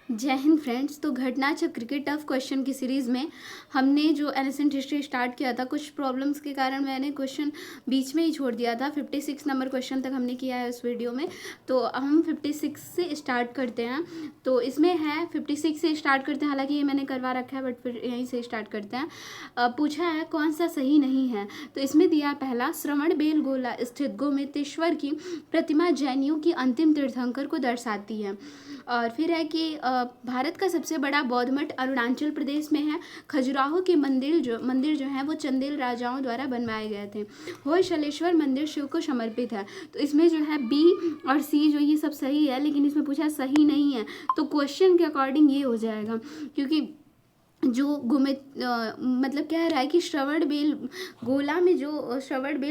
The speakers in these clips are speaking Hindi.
जय हिंद फ्रेंड्स। तो घटना चक्र के टफ क्वेश्चन की सीरीज़ में हमने जो एनिसेंट हिस्ट्री स्टार्ट किया था, कुछ प्रॉब्लम्स के कारण मैंने क्वेश्चन बीच में ही छोड़ दिया था। 56 नंबर क्वेश्चन तक हमने किया है उस वीडियो में। तो हम 56 से स्टार्ट करते हैं। तो इसमें है 56 से स्टार्ट करते हैं, हालांकि ये मैंने करवा रखा है बट फिर यहीं से स्टार्ट करते हैं। पूछा है कौन सा सही नहीं है। तो इसमें दिया पहला, श्रवण बेलगोला स्थित गोमतेश्वर की प्रतिमा जैनियों की अंतिम तीर्थंकर को दर्शाती है। और फिर है कि भारत का सबसे बड़ा बौद्ध मठ अरुणाचल प्रदेश में है। खजुराहो के मंदिर जो है वो चंदेल राजाओं द्वारा बनवाए गए थे। होयसलेश्वर मंदिर शिव को समर्पित है। तो इसमें जो है बी और सी जो ये सब सही है, लेकिन इसमें पूछा सही नहीं है। तो क्वेश्चन के अकॉर्डिंग ये हो जाएगा, क्योंकि जो मतलब कह रहा है कि श्रवण बेल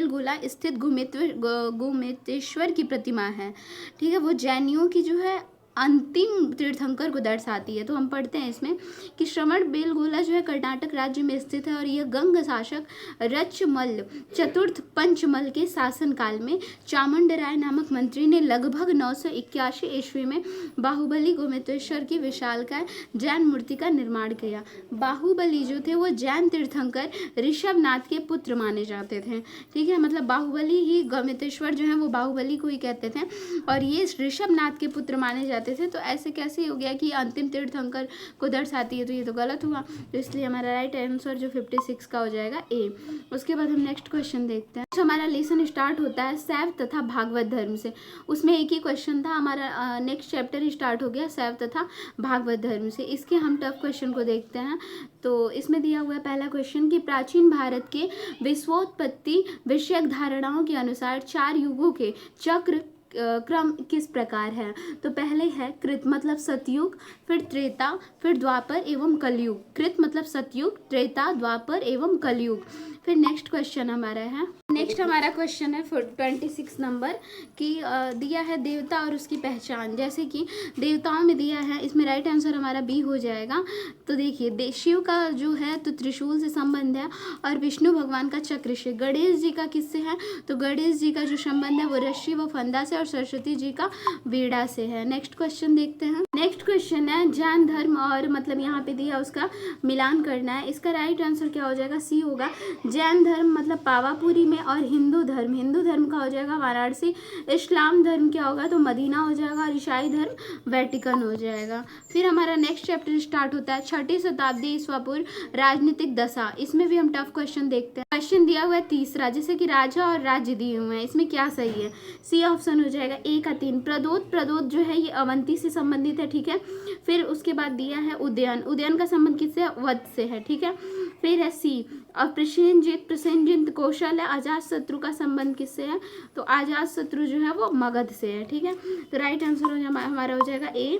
गोला स्थित गोमतेश्वर की प्रतिमा है, ठीक है, वो जैनियों की जो है अंतिम तीर्थंकर को दर्शाती है। तो हम पढ़ते हैं इसमें कि श्रवण बेलगोला जो है कर्नाटक राज्य में स्थित है और यह गंग शासक रचमल चतुर्थ पंचमल के शासनकाल में चामुंडराय नामक मंत्री ने लगभग 981 ईस्वी में बाहुबली गोमतेश्वर की विशालकाय जैन मूर्ति का निर्माण किया। बाहुबली जो थे वो जैन तीर्थंकर ऋषभनाथ के पुत्र माने जाते थे, ठीक है, मतलब बाहुबली ही गोमतेश्वर जो है वो बाहुबली को ही कहते थे और ये ऋषभनाथ के पुत्र माने जाते थे। तो ऐसे कैसे हो गया कि अंतिम तीर्थंकर को दर्शाती है, तो ये तो गलत हुआ। तो इसलिए हमारा राइट आंसर जो 56 का हो जाएगा ए। उसके बाद हम नेक्स्ट क्वेश्चन देखते हैं। हमारा लेसन स्टार्ट होता है शैव तथा भागवत धर्म से। उसमें एक ही क्वेश्चन था, हमारा नेक्स्ट चैप्टर स्टार्ट हो गया शैव तथा भागवत धर्म से। इसके हम टफ क्वेश्चन को देखते हैं। तो इसमें दिया हुआ है पहला क्वेश्चन कि प्राचीन भारत के विश्वोत्पत्ति विषयक धारणाओं के अनुसार 4 युगों के चक्र क्रम किस प्रकार है। तो पहले है कृत मतलब सतयुग, फिर त्रेता, फिर द्वापर एवं कलयुग। कृत मतलब सतयुग, त्रेता, द्वापर एवं कलयुग। फिर नेक्स्ट क्वेश्चन हमारा है, नेक्स्ट हमारा क्वेश्चन है 26 नंबर की दिया है देवता और उसकी पहचान। जैसे कि देवताओं में दिया है, इसमें राइट आंसर हमारा बी हो जाएगा। तो देखिए शिव का जो है तो त्रिशूल से संबंध है और विष्णु भगवान का चक्र से। गणेश जी का किससे है, तो गणेश जी का जो संबंध है वो रस्सी व फंदा से और सरस्वती जी का वीणा से है। नेक्स्ट क्वेश्चन देखते हैं। नेक्स्ट क्वेश्चन है जैन धर्म और मतलब यहाँ पे दिया उसका मिलान करना है। इसका राइट आंसर क्या हो जाएगा, सी होगा। जैन धर्म मतलब पावापुरी में और हिंदू धर्म का हो जाएगा वाराणसी। इस्लाम धर्म क्या होगा, तो मदीना हो जाएगा और ईसाई धर्म वेटिकन हो जाएगा। फिर हमारा नेक्स्ट चैप्टर स्टार्ट होता है 6ठी शताब्दी ईस्वा पूर्व राजनीतिक दशा। इसमें भी हम टफ क्वेश्चन देखते हैं। क्वेश्चन दिया हुआ है तीसरा, जैसे कि राजा और राज्य दिए हुए हैं, इसमें क्या सही है, सी ऑप्शन हो जाएगा ए का 3। प्रदोत जो है ये अवंती से संबंधित है, ठीक है। फिर उसके बाद दिया है उदयन का संबंध किससे है, वध से है, ठीक है। फिर है सी और प्रसेनजित कौशल है, अजात शत्रु का संबंध किससे है, तो अजात शत्रु जो है वो मगध से है, ठीक है। तो राइट आंसर हमारा हो जाएगा ए,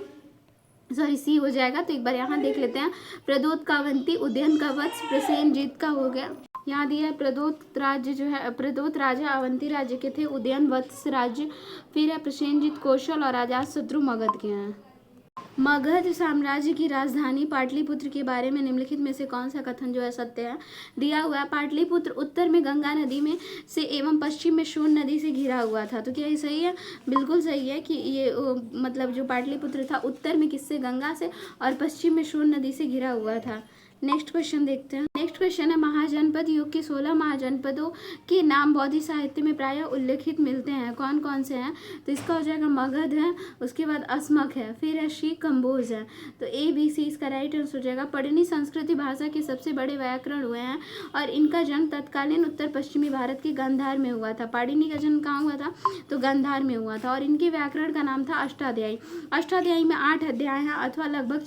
सॉरी सी हो जाएगा। तो एक बार यहाँ देख लेते हैं, प्रदोत का अवंती, उदयन का वत्स, प्रसेनजित का हो गया। यहाँ दिया है प्रदोत राज्य जो है, प्रदोत राजा अवंती राज्य के थे, उदयन वत्स राज्य, फिर है प्रसेनजित कौशल और अजात शत्रु मगध के हैं। मगध साम्राज्य की राजधानी पाटलिपुत्र के बारे में निम्नलिखित में से कौन सा कथन जो है सत्य है। दिया हुआ है पाटलिपुत्र उत्तर में गंगा नदी में से एवं पश्चिम में सोन नदी से घिरा हुआ था। तो क्या ये सही है, बिल्कुल सही है कि ये मतलब जो पाटलिपुत्र था उत्तर में किससे, गंगा से, और पश्चिम में सोन नदी से घिरा हुआ था। नेक्स्ट क्वेश्चन देखते हैं। नेक्स्ट क्वेश्चन है महाजनपद युग के 16 महाजनपदों के नाम बौद्ध साहित्य में प्रायः उल्लेखित मिलते हैं, कौन कौन से हैं। तो इसका हो जाएगा मगध है, उसके बाद अस्मक है, फिर है शी कंबोज है। तो ए बी सी इसका राइट आंसर हो जाएगा। पढ़नी संस्कृति भाषा के सबसे बड़े व्याकरण हुए हैं और इनका जन्म तत्कालीन उत्तर पश्चिमी भारत के गांधार में हुआ था। पाणिनि का जन्म कहाँ हुआ था, तो गांधार में हुआ था और इनके व्याकरण का नाम था अष्टाध्यायी। अष्टाध्यायी में 8 अध्याय हैं अथवा लगभग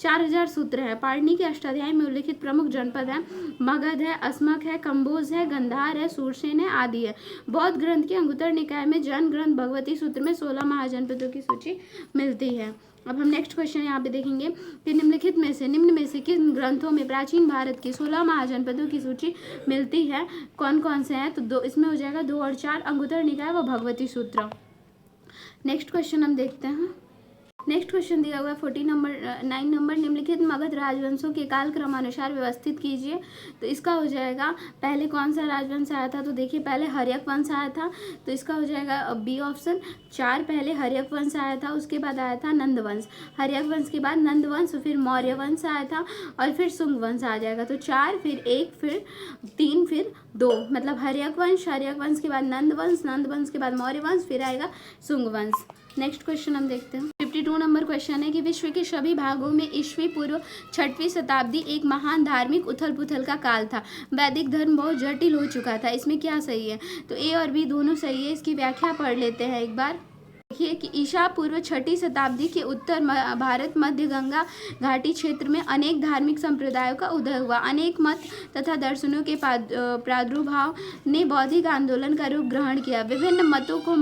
4000 सूत्र है। पाणिनि के अष्टाध्यायी में उल्लेखित प्रमुख जनपद है मगध है, अस्मक है, कंबोज है, गंधार है, सूरसेन है आदि है। बौद्ध ग्रंथ के अंगुत्तर निकाय में जैन ग्रंथ भगवती सूत्र में 16 महाजनपदों की सूची मिलती है। अब हम नेक्स्ट क्वेश्चन यहाँ पे देखेंगे कि निम्न में से किन ग्रंथों में प्राचीन भारत की 16 महाजनपदों की सूची मिलती है, कौन कौन से हैं। तो दो इसमें हो जाएगा 2 और 4, अंगुत्तर निकाय व भगवती सूत्र। नेक्स्ट क्वेश्चन हम देखते हैं। नेक्स्ट क्वेश्चन दिया हुआ है 9 नंबर, निम्नलिखित मगध राजवंशों के काल क्रमानुसार व्यवस्थित कीजिए। तो इसका हो जाएगा पहले कौन सा राजवंश आया था, तो देखिए पहले हर्यक वंश आया था, तो इसका हो जाएगा बी ऑप्शन 4, पहले हर्यक वंश आया था, उसके बाद आया था नंद वंश, हर्यक वंश के बाद नंद वंश, फिर मौर्य वंश आया था और फिर शुंग वंश आ जाएगा। तो 4 फिर 1 फिर 3 फिर 2, मतलब हर्यक वंश के बाद नंद वंश के बाद मौर्य वंश, फिर आएगा शुंग वंश। नेक्स्ट क्वेश्चन हम देखते हैं 52 नंबर क्वेश्चन है कि विश्व के सभी भागों में ईस्वी पूर्व 6वीं शताब्दी एक महान धार्मिक उथल पुथल का काल था। वैदिक धर्म बहुत जटिल हो चुका था, इसमें क्या सही है, तो ए और बी दोनों सही है। इसकी व्याख्या पढ़ लेते हैं एक बार। देखिए कि ईसा पूर्व 6वीं शताब्दी के उत्तर भारत मध्य गंगा घाटी क्षेत्र में अनेक धार्मिक संप्रदायों का उदय हुआ। अनेक मत तथा दर्शनों के प्रादुर्भाव ने बौद्धिक आंदोलन का रूप ग्रहण किया। विभिन्न मतों को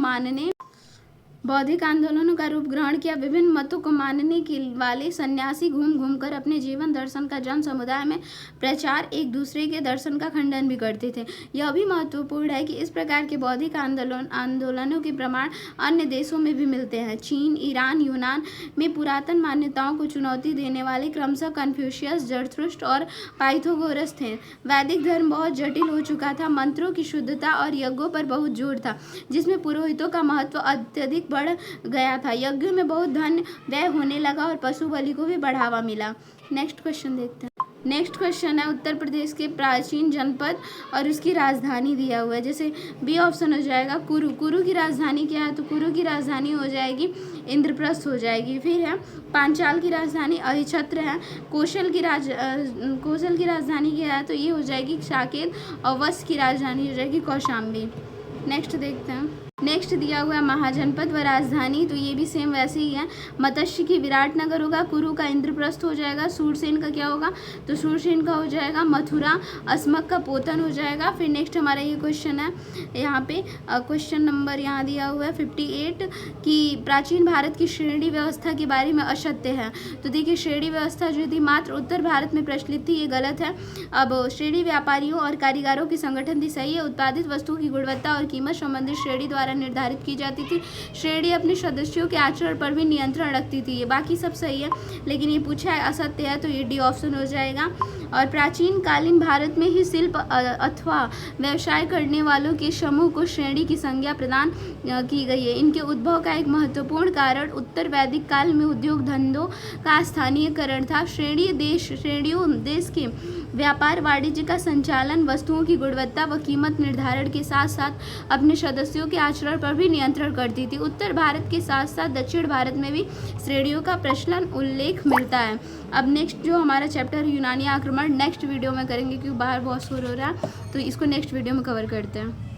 मानने के वाले सन्यासी घूम घूम कर अपने जीवन दर्शन का जन समुदाय में प्रचार, एक दूसरे के दर्शन का खंडन भी करते थे। यह भी महत्वपूर्ण है कि इस प्रकार के बौद्धिक आंदोलनों के प्रमाण अन्य देशों में भी मिलते हैं। चीन, ईरान, यूनान में पुरातन मान्यताओं को चुनौती देने वाले क्रमशः कन्फ्यूशियस, जरथुस्ट्र और पाइथागोरस थे। वैदिक धर्म बहुत जटिल हो चुका था। मंत्रों की शुद्धता और यज्ञों पर बहुत जोर था, जिसमें पुरोहितों का महत्व अत्यधिक बढ़ गया था। यज्ञों में बहुत धन व्यय होने लगा और पशु बलि को भी बढ़ावा मिला। नेक्स्ट क्वेश्चन देखते हैं। नेक्स्ट क्वेश्चन है उत्तर प्रदेश के प्राचीन जनपद और उसकी राजधानी दिया हुआ है। जैसे बी ऑप्शन हो जाएगा कुरु। कुरु की राजधानी क्या है, तो कुरु की राजधानी हो जाएगी इंद्रप्रस्थ हो जाएगी। फिर है पांचाल की राजधानी अहिछत्र है। कौशल की राजधानी क्या है, तो ये हो जाएगी साकेत, और वश की राजधानी हो जाएगी कौशाम्बी। नेक्स्ट देखते हैं। नेक्स्ट दिया हुआ है महाजनपद व राजधानी, तो ये भी सेम वैसे ही है। मत्स्य की विराटनगर होगा, कुरु का इंद्रप्रस्थ हो जाएगा, सूरसेन का क्या होगा, तो सूरसेन का हो जाएगा मथुरा, अस्मक का पोतन हो जाएगा। फिर नेक्स्ट हमारा ये क्वेश्चन है, यहाँ पे क्वेश्चन नंबर यहाँ दिया हुआ है 58 कि प्राचीन भारत की श्रेणी व्यवस्था के बारे में असत्य है। तो देखिए श्रेणी व्यवस्था जो थी मात्र उत्तर भारत में प्रचलित थी, ये गलत है। अब श्रेणी व्यापारियों और कारीगरों की संगठन थी, सही है। उत्पादित वस्तुओं की गुणवत्ता और कीमत संबंधित श्रेणी द्वारा निर्धारित की जाती थी। श्रेणी अपने सदस्यों के आचरण पर भी नियंत्रण रखती थी। ये बाकी सब सही है, लेकिन ये पूछा है असत्य है, तो ये डी ऑप्शन हो जाएगा। और प्राचीन कालीन भारत में ही शिल्प अथवा व्यवसाय करने वालों के समूह को श्रेणी की संज्ञा प्रदान की गई है। इनके उद्भव का एक महत्वपूर्ण कारण उत्तर वैदिक काल में उद्योग धंधों का स्थानीयकरण था। श्रेणियों देश के व्यापार वाणिज्य का संचालन, वस्तुओं की गुणवत्ता व कीमत निर्धारण के साथ साथ अपने सदस्यों के आचरण पर भी नियंत्रण करती थी। उत्तर भारत के साथ साथ दक्षिण भारत में भी श्रेणियों का प्रचलन उल्लेख मिलता है। अब नेक्स्ट जो हमारा चैप्टर यूनानी आक्रमण नेक्स्ट वीडियो में करेंगे, क्योंकि बाहर बहुत शोर हो रहा है, तो इसको नेक्स्ट वीडियो में कवर करते हैं।